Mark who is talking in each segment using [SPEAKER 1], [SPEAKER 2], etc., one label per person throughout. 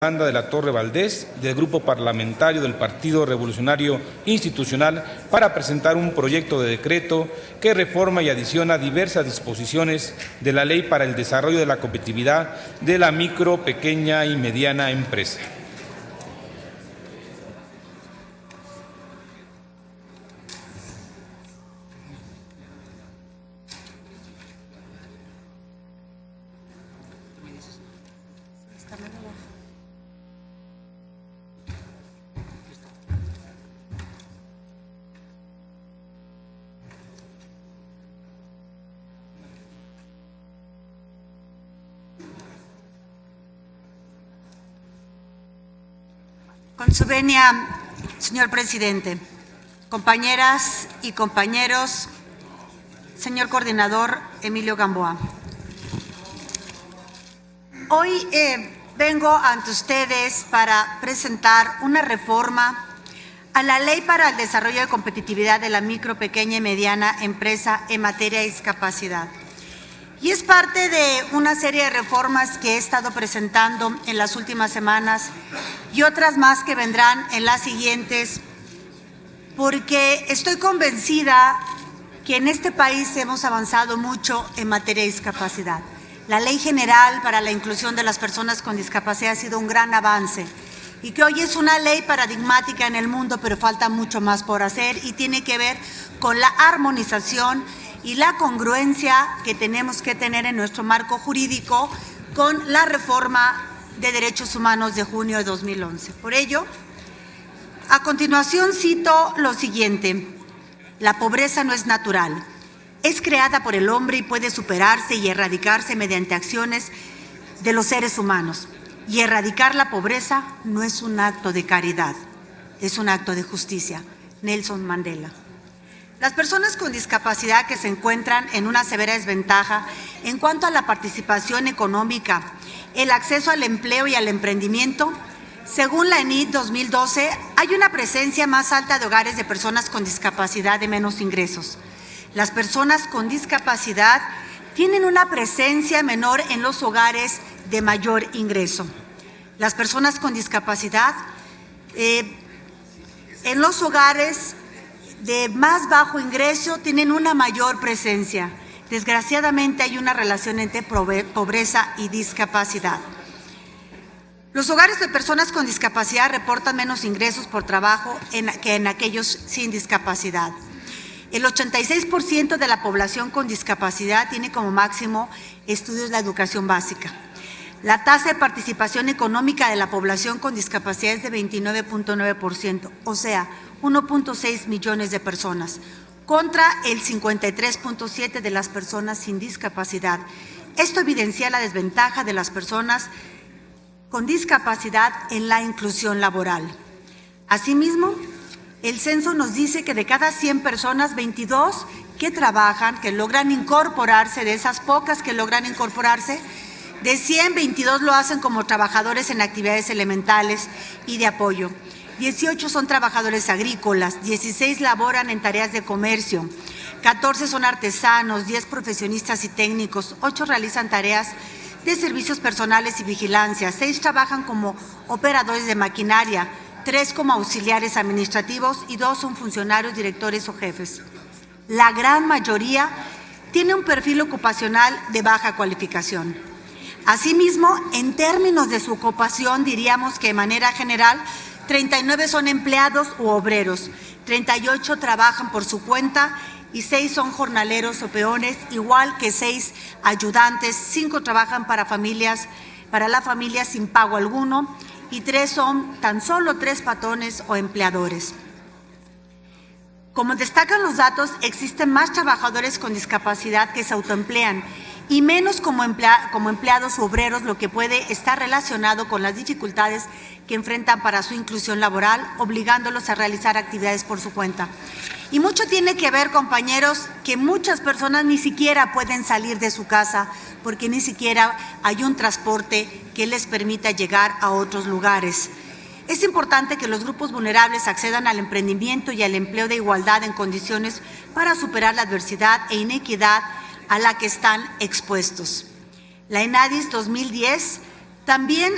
[SPEAKER 1] Yolanda de la Torre Valdés, del Grupo Parlamentario del Partido Revolucionario Institucional, para presentar un proyecto de decreto que reforma y adiciona diversas disposiciones de la Ley para el Desarrollo de la Competitividad de la Micro, Pequeña y Mediana Empresa.
[SPEAKER 2] Con su venia, señor presidente, compañeras y compañeros, señor coordinador Emilio Gamboa. Hoy vengo ante ustedes para presentar una reforma a la Ley para el Desarrollo de Competitividad de la Micro, Pequeña y Mediana Empresa en materia de discapacidad. Y es parte de una serie de reformas que he estado presentando en las últimas semanas y otras más que vendrán en las siguientes, porque estoy convencida que en este país hemos avanzado mucho en materia de discapacidad. La Ley General para la Inclusión de las Personas con Discapacidad ha sido un gran avance y que hoy es una ley paradigmática en el mundo, pero falta mucho más por hacer y tiene que ver con la armonización y la congruencia que tenemos que tener en nuestro marco jurídico con la reforma de Derechos Humanos de junio de 2011. Por ello, a continuación cito lo siguiente: la pobreza no es natural, es creada por el hombre y puede superarse y erradicarse mediante acciones de los seres humanos. Y erradicar la pobreza no es un acto de caridad, es un acto de justicia. Nelson Mandela. Las personas con discapacidad que se encuentran en una severa desventaja en cuanto a la participación económica, el acceso al empleo y al emprendimiento, según la ENID 2012, hay una presencia más alta de hogares de personas con discapacidad de menos ingresos. Las personas con discapacidad tienen una presencia menor en los hogares de mayor ingreso. Las personas con discapacidad en los hogares de más bajo ingreso tienen una mayor presencia. Desgraciadamente hay una relación entre pobreza y discapacidad. Los hogares de personas con discapacidad reportan menos ingresos por trabajo que en aquellos sin discapacidad. El 86% de la población con discapacidad tiene como máximo estudios de la educación básica. La tasa de participación económica de la población con discapacidad es de 29.9%, o sea, 1.6 millones de personas, contra el 53.7% de las personas sin discapacidad. Esto evidencia la desventaja de las personas con discapacidad en la inclusión laboral. Asimismo, el censo nos dice que de cada 100 personas, 22 que trabajan, que logran incorporarse, de esas pocas que logran incorporarse, de 100, 22 lo hacen como trabajadores en actividades elementales y de apoyo. 18 son trabajadores agrícolas, 16 laboran en tareas de comercio, 14 son artesanos, 10 profesionistas y técnicos, 8 realizan tareas de servicios personales y vigilancia, 6 trabajan como operadores de maquinaria, 3 como auxiliares administrativos y 2 son funcionarios, directores o jefes. La gran mayoría tiene un perfil ocupacional de baja cualificación. Asimismo, en términos de su ocupación, diríamos que de manera general, 39 son empleados u obreros, 38 trabajan por su cuenta y 6 son jornaleros o peones, igual que 6 ayudantes, 5 trabajan para la familia sin pago alguno y 3 son tan solo 3 patrones o empleadores. Como destacan los datos, existen más trabajadores con discapacidad que se autoemplean y menos como empleados u obreros, lo que puede estar relacionado con las dificultades que enfrentan para su inclusión laboral, obligándolos a realizar actividades por su cuenta. Y mucho tiene que ver, compañeros, que muchas personas ni siquiera pueden salir de su casa porque ni siquiera hay un transporte que les permita llegar a otros lugares. Es importante que los grupos vulnerables accedan al emprendimiento y al empleo de igualdad en condiciones para superar la adversidad e inequidad a la que están expuestos. La ENADIS 2010 También,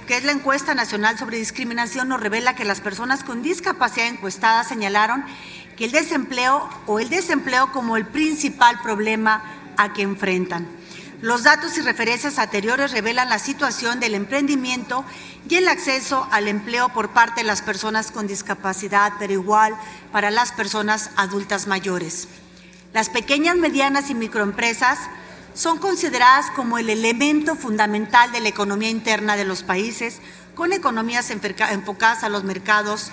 [SPEAKER 2] que es la encuesta nacional sobre discriminación, nos revela que las personas con discapacidad encuestadas señalaron que el desempleo como el principal problema a que enfrentan. Los datos y referencias anteriores revelan la situación del emprendimiento y el acceso al empleo por parte de las personas con discapacidad, pero igual para las personas adultas mayores. Las pequeñas, medianas y microempresas son consideradas como el elemento fundamental de la economía interna de los países, con economías enfocadas a los mercados,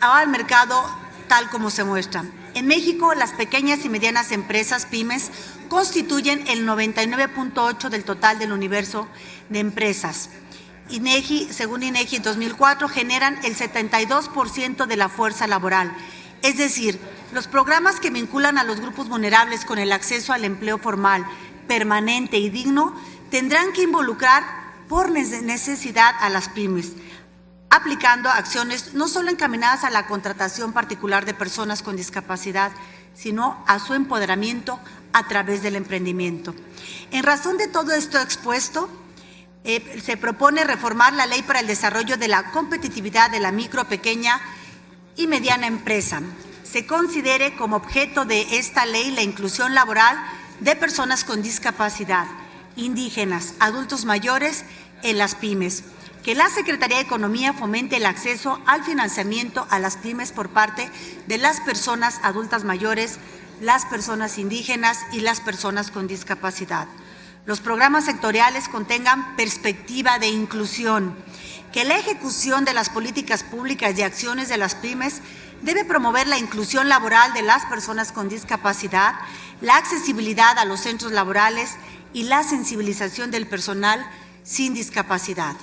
[SPEAKER 2] al mercado tal como se muestra. En México, las pequeñas y medianas empresas, pymes, constituyen el 99.8% del total del universo de empresas. Según INEGI, en 2004 generan el 72% de la fuerza laboral. Es decir, los programas que vinculan a los grupos vulnerables con el acceso al empleo formal, permanente y digno, tendrán que involucrar por necesidad a las pymes, aplicando acciones no solo encaminadas a la contratación particular de personas con discapacidad, sino a su empoderamiento a través del emprendimiento. En razón de todo esto expuesto, se propone reformar la Ley para el Desarrollo de la Competitividad de la Micro, Pequeña y Mediana Empresa. Se considere como objeto de esta ley la inclusión laboral de personas con discapacidad, indígenas, adultos mayores en las pymes. Que la Secretaría de Economía fomente el acceso al financiamiento a las pymes por parte de las personas adultas mayores, las personas indígenas y las personas con discapacidad. Los programas sectoriales contengan perspectiva de inclusión. Que la ejecución de las políticas públicas y acciones de las pymes debe promover la inclusión laboral de las personas con discapacidad, la accesibilidad a los centros laborales y la sensibilización del personal sin discapacidad.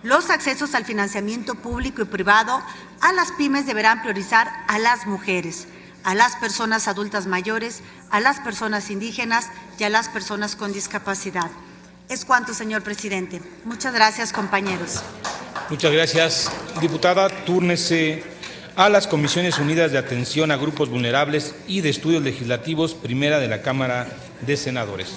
[SPEAKER 2] Los accesos al financiamiento público y privado a las pymes deberán priorizar a las mujeres, a las personas adultas mayores, a las personas indígenas y a las personas con discapacidad. Es cuanto, señor presidente. Muchas gracias, compañeros.
[SPEAKER 1] Muchas gracias, diputada. Túrnese a las Comisiones Unidas de Atención a Grupos Vulnerables y de Estudios Legislativos, primera de la Cámara de Senadores.